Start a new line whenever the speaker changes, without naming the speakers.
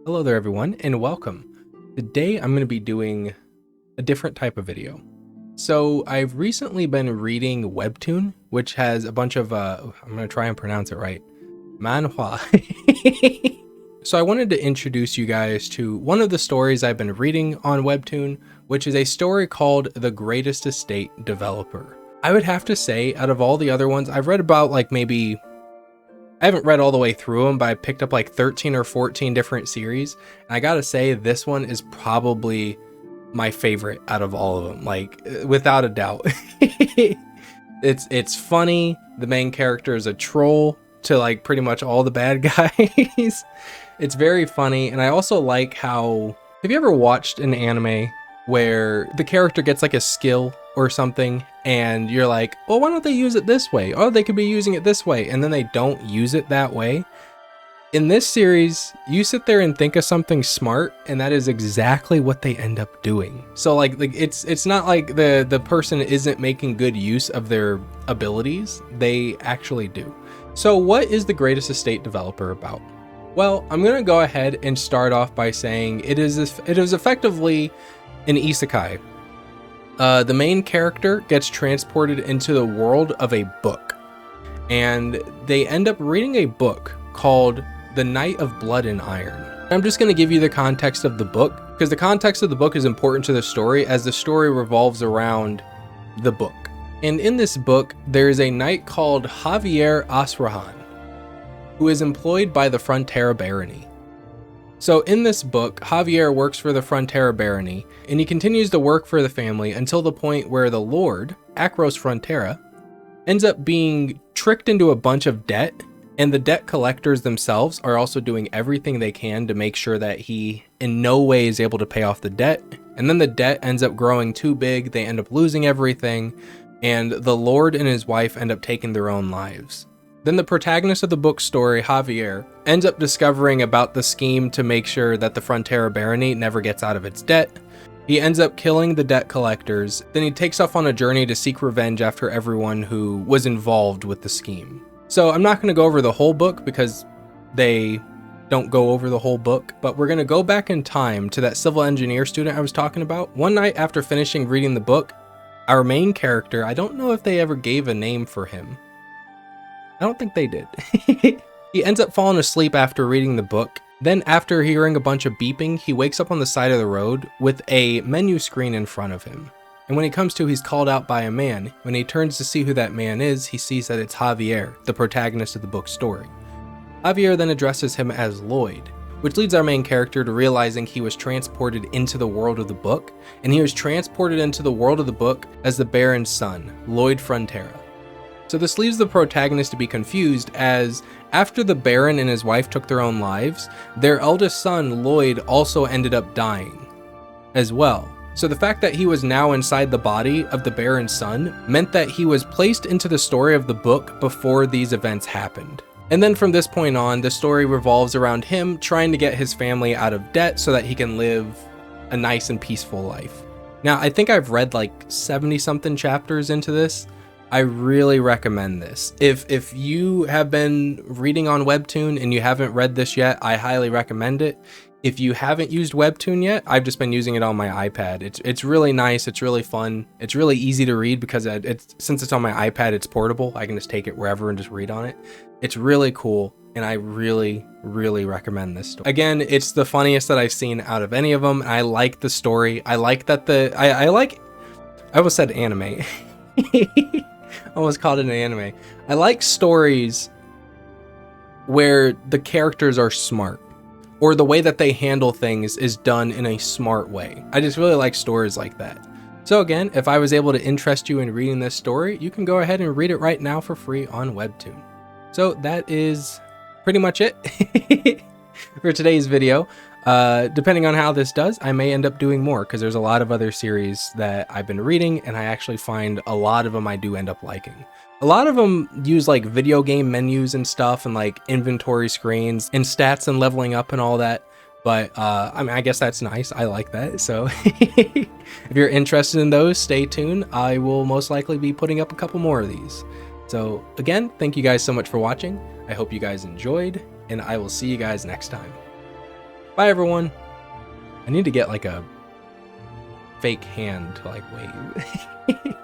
Hello there everyone and welcome. Today I'm going to be doing a different type of video. So I've recently been reading webtoon, which has a bunch of I'm going to try and pronounce it right, Manhwa. So I wanted to introduce you guys to one of the stories I've been reading on webtoon, which is a story called The Greatest Estate Developer. I would have to say, out of all the other ones, I've read about I haven't read all the way through them, but I picked up like 13 or 14 different series. And I gotta say, this one is probably my favorite out of all of them, like without a doubt. It's funny. The main character is a troll to like pretty much all the bad guys. It's very funny. And I also like how, have you ever watched an anime where the character gets like a skill or something and you're like, well, why don't they use it this way? Oh, they could be using it this way, and then they don't use it that way. In this series, you sit there and think of something smart, and that is exactly what they end up doing. So like it's not like the person isn't making good use of their abilities. They actually do. So what is The Greatest Estate Developer about? Well, I'm gonna go ahead and start off by saying it is effectively an isekai. The main character gets transported into the world of a book, and they end up reading a book called The Night of Blood and Iron. I'm just going to give you the context of the book, because the context of the book is important to the story, as the story revolves around the book. And in this book, there is a knight called Javier Asrahan, who is employed by the Frontera Barony. So in this book, Javier works for the Frontera Barony, and he continues to work for the family until the point where the Lord, Acros Frontera, ends up being tricked into a bunch of debt, and the debt collectors themselves are also doing everything they can to make sure that he in no way is able to pay off the debt. And then the debt ends up growing too big, they end up losing everything, and the Lord and his wife end up taking their own lives. Then the protagonist of the book story, Javier, ends up discovering about the scheme to make sure that the Frontera Barony never gets out of its debt. He ends up killing the debt collectors, then he takes off on a journey to seek revenge after everyone who was involved with the scheme. So I'm not going to go over the whole book because they don't go over the whole book, but we're going to go back in time to that civil engineer student I was talking about. One night after finishing reading the book, our main character, I don't know if they ever gave a name for him. I don't think they did. He ends up falling asleep after reading the book. Then after hearing a bunch of beeping, he wakes up on the side of the road with a menu screen in front of him. And when he comes to, he's called out by a man. When he turns to see who that man is, he sees that it's Javier, the protagonist of the book's story. Javier then addresses him as Lloyd, which leads our main character to realizing he was transported into the world of the book, and he was transported into the world of the book as the Baron's son, Lloyd Frontera. So this leaves the protagonist to be confused, as after the Baron and his wife took their own lives, their eldest son, Lloyd, also ended up dying as well. So the fact that he was now inside the body of the Baron's son meant that he was placed into the story of the book before these events happened. And then from this point on, the story revolves around him trying to get his family out of debt so that he can live a nice and peaceful life. Now, I think I've read like 70 something chapters into this. I really recommend this. If you have been reading on webtoon and you haven't read this yet, I highly recommend it. If you haven't used webtoon yet, I've just been using it on my iPad. It's really nice, it's really fun, it's really easy to read because since it's on my iPad, it's portable. I can just take it wherever and just read on it. It's really cool, and I really recommend this story. Again, it's the funniest that I've seen out of any of them. I like the story. I like that I almost said anime. Almost called it an anime. I like stories where the characters are smart, or the way that they handle things is done in a smart way. I just really like stories like that. So again, if I was able to interest you in reading this story, you can go ahead and read it right now for free on webtoon. So that is pretty much it for today's video. Depending on how this does, I may end up doing more because there's a lot of other series that I've been reading, and I actually find a lot of them I do end up liking. A lot of them use like video game menus and stuff, and like inventory screens and stats and leveling up and all that. But I mean, I guess that's nice. I like that. So if you're interested in those, stay tuned. I will most likely be putting up a couple more of these. So again, thank you guys so much for watching. I hope you guys enjoyed, and I will see you guys next time. Bye, everyone. I need to get like a fake hand to like wave.